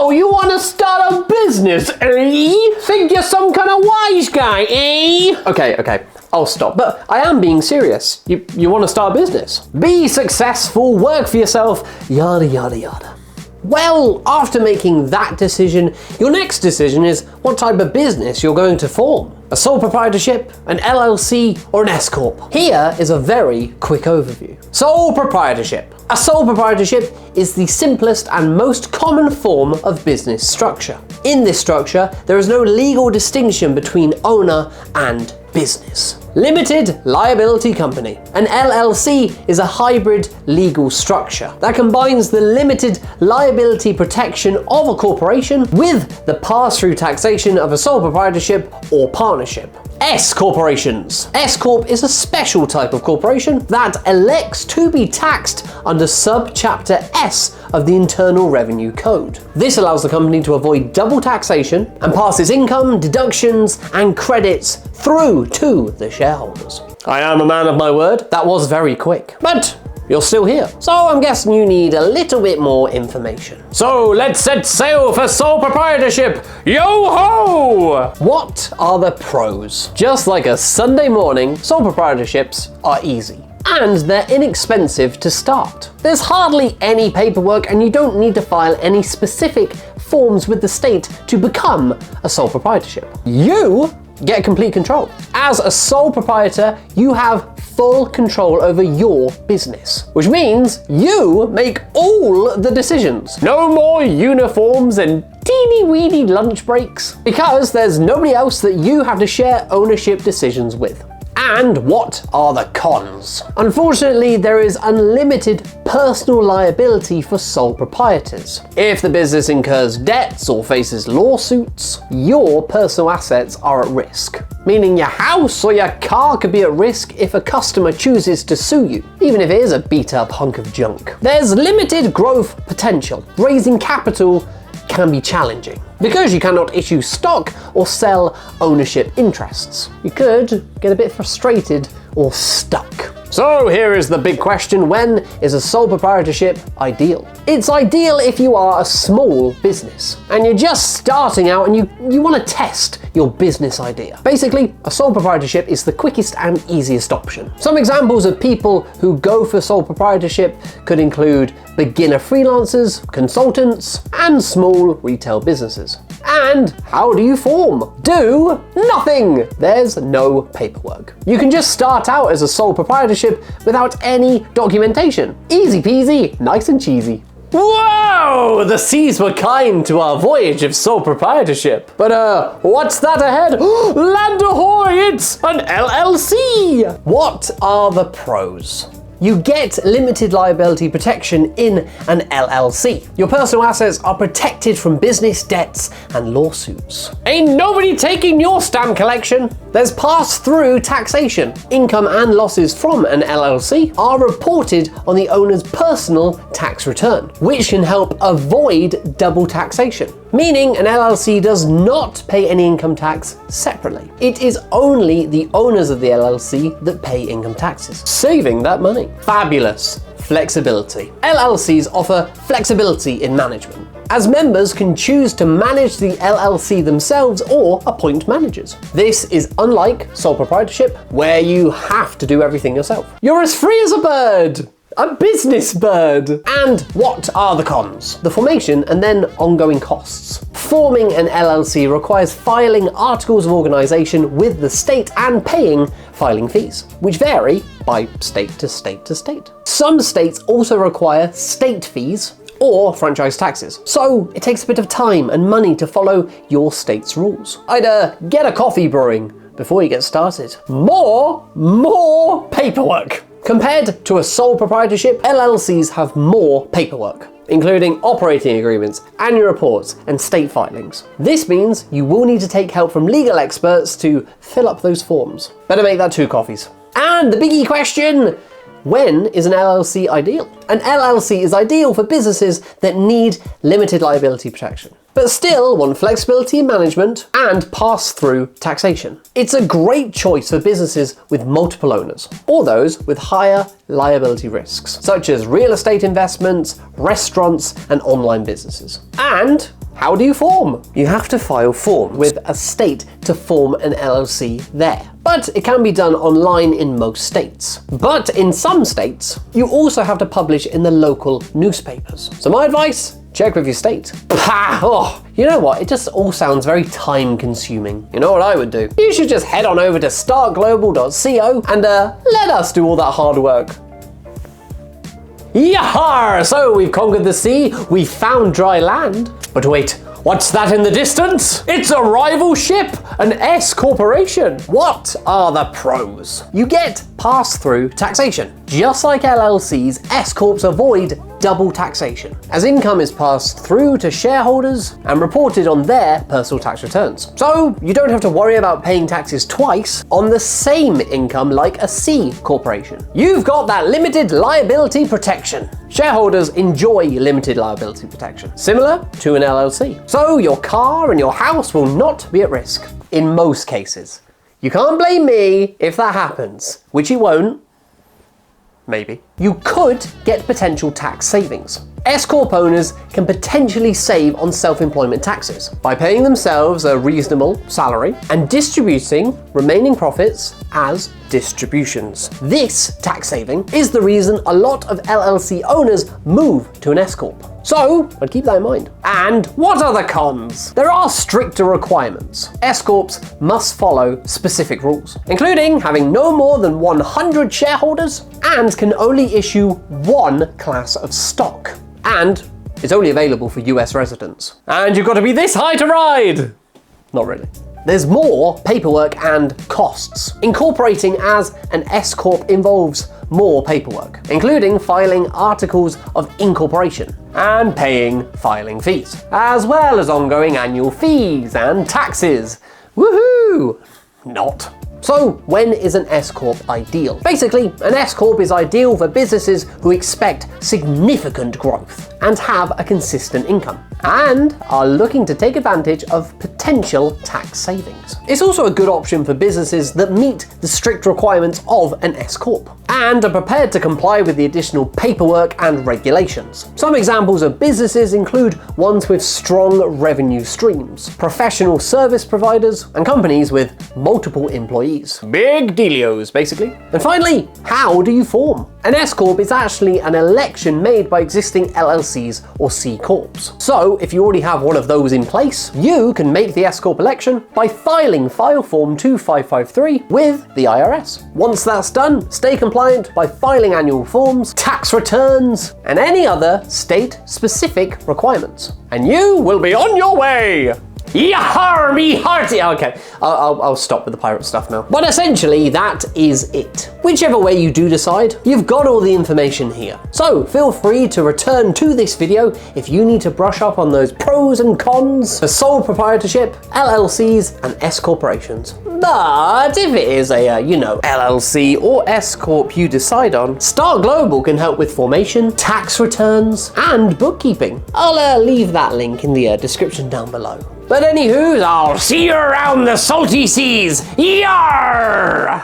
So you want to start a business, eh? Think you're some kind of wise guy, eh? Okay, I'll stop. But I am being serious. You want to start a business? Be successful, work for yourself, yada, yada, yada. Well, after making that decision, your next decision is what type of business you're going to form. A sole proprietorship, an LLC, or an S Corp. Here is a very quick overview. Sole proprietorship. A sole proprietorship is the simplest and most common form of business structure. In this structure, there is no legal distinction between owner and business. Limited liability company. An LLC is a hybrid legal structure that combines the limited liability protection of a corporation with the pass-through taxation of a sole proprietorship or partnership. S corporations. S Corp is a special type of corporation that elects to be taxed under subchapter S of the Internal Revenue Code. This allows the company to avoid double taxation and pass its income, deductions, and credits through to the shareholders. I am a man of my word. That was very quick, but you're still here. So I'm guessing you need a little bit more information. So let's set sail for sole proprietorship. Yo-ho! What are the pros? Just like a Sunday morning, sole proprietorships are easy. And they're inexpensive to start. There's hardly any paperwork and you don't need to file any specific forms with the state to become a sole proprietorship. You get complete control. As a sole proprietor, you have full control over your business, which means you make all the decisions. No more uniforms and teeny-weeny lunch breaks, because there's nobody else that you have to share ownership decisions with. And what are the cons? Unfortunately, there is unlimited personal liability for sole proprietors. If the business incurs debts or faces lawsuits, your personal assets are at risk. Meaning your house or your car could be at risk if a customer chooses to sue you, even if it is a beat-up hunk of junk. There's limited growth potential. Raising capital can be challenging because you cannot issue stock or sell ownership interests. You could get a bit frustrated or stuck. So here is the big question: when is a sole proprietorship ideal? It's ideal if you are a small business and you're just starting out and you want to test your business idea. Basically, a sole proprietorship is the quickest and easiest option. Some examples of people who go for sole proprietorship could include beginner freelancers, consultants, and small retail businesses. And how do you form? Do nothing! There's no paperwork. You can just start out as a sole proprietorship without any documentation. Easy peasy, nice and cheesy. Whoa! The seas were kind to our voyage of sole proprietorship. But what's that ahead? Land ahoy! It's an LLC! What are the pros? You get limited liability protection in an LLC. Your personal assets are protected from business debts and lawsuits. Ain't nobody taking your stamp collection. There's pass-through taxation. Income and losses from an LLC are reported on the owner's personal tax return, which can help avoid double taxation. Meaning an LLC does not pay any income tax separately. It is only the owners of the LLC that pay income taxes, saving that money. Fabulous. Flexibility. LLCs offer flexibility in management, as members can choose to manage the LLC themselves or appoint managers. This is unlike sole proprietorship, where you have to do everything yourself. You're as free as a bird! A business bird! And what are the cons? The formation and then ongoing costs. Forming an LLC requires filing articles of organization with the state and paying filing fees, which vary by state to state to state. Some states also require state fees or franchise taxes, so it takes a bit of time and money to follow your state's rules. I'd get a coffee brewing before you get started. More paperwork. Compared to a sole proprietorship, LLCs have more paperwork, including operating agreements, annual reports, and state filings. This means you will need to take help from legal experts to fill up those forms. Better make that 2 coffees. And the biggie question: when is an LLC ideal? An LLC is ideal for businesses that need limited liability protection, but still want flexibility in management and pass-through taxation. It's a great choice for businesses with multiple owners, or those with higher liability risks, such as real estate investments, restaurants, and online businesses. And how do you form? You have to file forms with a state to form an LLC there. But it can be done online in most states. But in some states, you also have to publish in the local newspapers. So my advice, check with your state. You know what? It just all sounds very time consuming. You know what I would do? You should just head on over to startglobal.co and let us do all that hard work. Yahar! So we've conquered the sea, we've found dry land. But wait, what's that in the distance? It's a rival ship, an S Corporation. What are the pros? You get pass-through taxation. Just like LLCs, S Corps avoid double taxation, as income is passed through to shareholders and reported on their personal tax returns. So you don't have to worry about paying taxes twice on the same income like a C corporation. You've got that limited liability protection. Shareholders enjoy limited liability protection, similar to an LLC. So your car and your house will not be at risk, in most cases. You can't blame me if that happens, which it won't. Maybe. You could get potential tax savings. S Corp owners can potentially save on self-employment taxes by paying themselves a reasonable salary and distributing remaining profits as distributions. This tax saving is the reason a lot of LLC owners move to an S Corp. So, I'd keep that in mind. And what are the cons? There are stricter requirements. S Corps must follow specific rules, including having no more than 100 shareholders and can only issue one class of stock. And it's only available for US residents. And you've got to be this high to ride! Not really. There's more paperwork and costs. Incorporating as an S Corp involves more paperwork, including filing articles of incorporation and paying filing fees, as well as ongoing annual fees and taxes. Woohoo! Not. So when is an S Corp ideal? Basically, an S Corp is ideal for businesses who expect significant growth and have a consistent income and are looking to take advantage of potential tax savings. It's also a good option for businesses that meet the strict requirements of an S Corp and are prepared to comply with the additional paperwork and regulations. Some examples of businesses include ones with strong revenue streams, professional service providers, and companies with multiple employees. Big dealios, basically. And finally, how do you form? An S Corp is actually an election made by existing LLCs or C Corps. So if you already have one of those in place, you can make the S Corp election by filing File Form 2553 with the IRS. Once that's done, stay compliant by filing annual forms, tax returns, and any other state-specific requirements. And you will be on your way! Yahar me hearty! Okay, I'll stop with the pirate stuff now. But essentially, that is it. Whichever way you do decide, you've got all the information here. So feel free to return to this video if you need to brush up on those pros and cons for sole proprietorship, LLCs, and S corporations. But if it is a, LLC or S Corp you decide on, Start Global can help with formation, tax returns, and bookkeeping. I'll leave that link in the description down below. But anywho, I'll see you around the salty seas. Yarr!